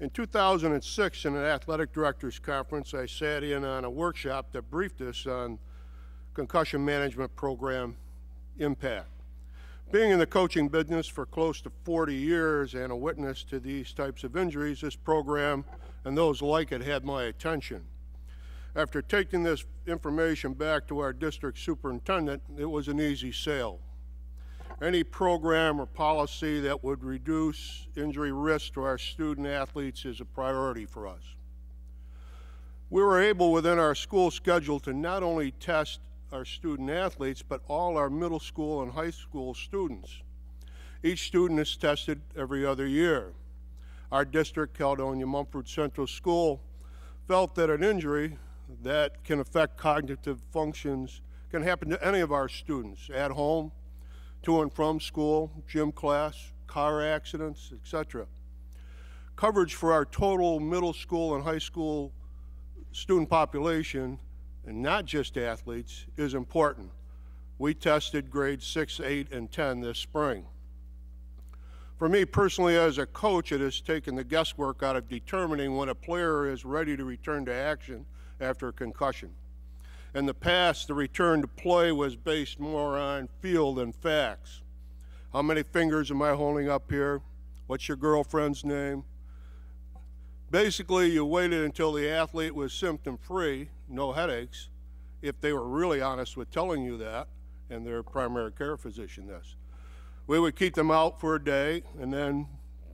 In 2006, in an athletic directors conference, I sat in on a workshop that briefed us on concussion management program impact. Being in the coaching business for close to 40 years and a witness to these types of injuries, this program and those like it had my attention. After taking this information back to our district superintendent, it was an easy sale. Any program or policy that would reduce injury risk to our student athletes is a priority for us. We were able within our school schedule to not only test our student athletes, but all our middle school and high school students. Each student is tested every other year. Our district, Caledonia-Mumford Central School, felt that an injury that can affect cognitive functions can happen to any of our students at home, to and from school, gym class, car accidents, etc. Coverage for our total middle school and high school student population, and not just athletes, is important. We tested grades 6, 8, and 10 this spring. For me personally, as a coach, it has taken the guesswork out of determining when a player is ready to return to action after a concussion. In the past, the return to play was based more on feel than facts. How many fingers am I holding up here? What's your girlfriend's name? Basically, you waited until the athlete was symptom-free, no headaches, if they were really honest with telling you that, and their primary care physician this. We would keep them out for a day and then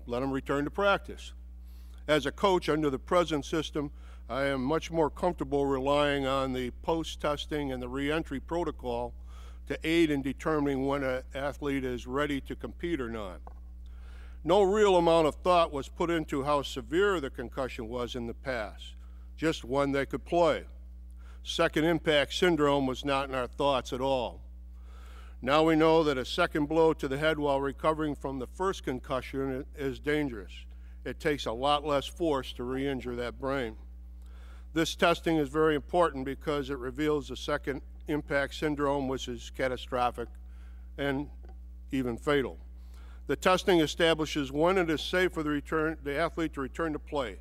let them return to practice. As a coach under the present system, I am much more comfortable relying on the post-testing and the re-entry protocol to aid in determining when an athlete is ready to compete or not. No real amount of thought was put into how severe the concussion was in the past, just when they could play. Second impact syndrome was not in our thoughts at all. Now we know that a second blow to the head while recovering from the first concussion is dangerous. It takes a lot less force to re-injure that brain. This testing is very important because it reveals the second impact syndrome, which is catastrophic and even fatal. The testing establishes when it is safe for the athlete to return to play,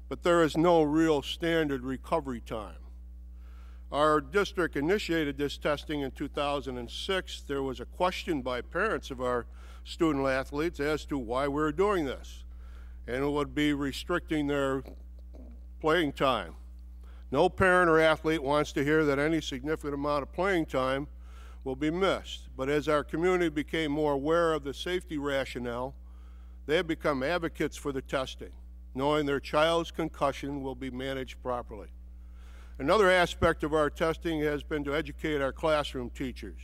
but there is no real standard recovery time. Our district initiated this testing in 2006. There was a question by parents of our student athletes as to why we were doing this, and it would be restricting their playing time. No parent or athlete wants to hear that any significant amount of playing time will be missed. But as our community became more aware of the safety rationale, they have become advocates for the testing, knowing their child's concussion will be managed properly. Another aspect of our testing has been to educate our classroom teachers.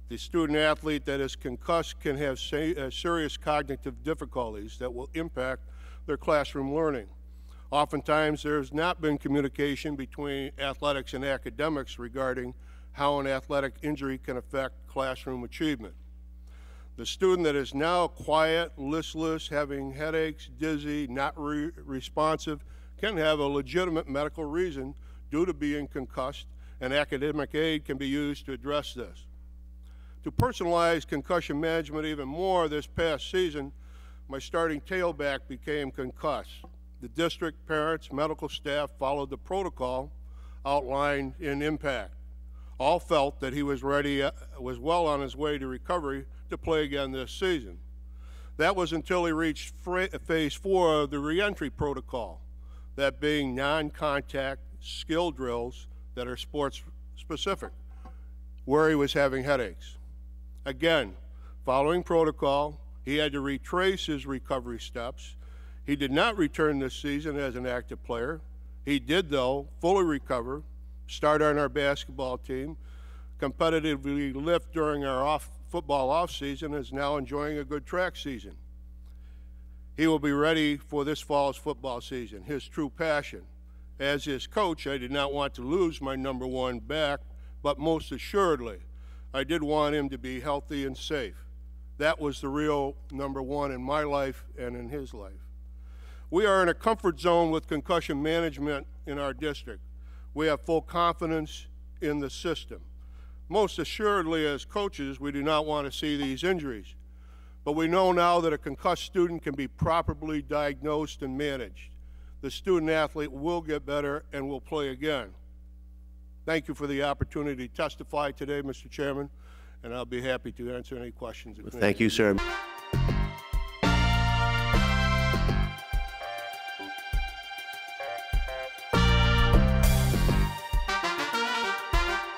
The student athlete that is concussed can have serious cognitive difficulties that will impact their classroom learning. Oftentimes, there has not been communication between athletics and academics regarding how an athletic injury can affect classroom achievement. The student that is now quiet, listless, having headaches, dizzy, not responsive, can have a legitimate medical reason due to being concussed, and academic aid can be used to address this. To personalize concussion management even more this past season, my starting tailback became concussed. The district, parents, medical staff followed the protocol outlined in Impact. All felt that he was ready, was well on his way to recovery to play again this season. That was until he reached phase 4 of the reentry protocol, that being non-contact skill drills that are sports specific, where he was having headaches. Again, following protocol, he had to retrace his recovery steps. He did not return this season as an active player. He did, though, fully recover, start on our basketball team, competitively lift during our football off-season, is now enjoying a good track season. He will be ready for this fall's football season, his true passion. As his coach, I did not want to lose my number one back, but most assuredly, I did want him to be healthy and safe. That was the real number one in my life and in his life. We are in a comfort zone with concussion management in our district. We have full confidence in the system. Most assuredly, as coaches, we do not want to see these injuries. But we know now that a concussed student can be properly diagnosed and managed. The student-athlete will get better and will play again. Thank you for the opportunity to testify today, Mr. Chairman, and I'll be happy to answer any questions. Thank you, sir.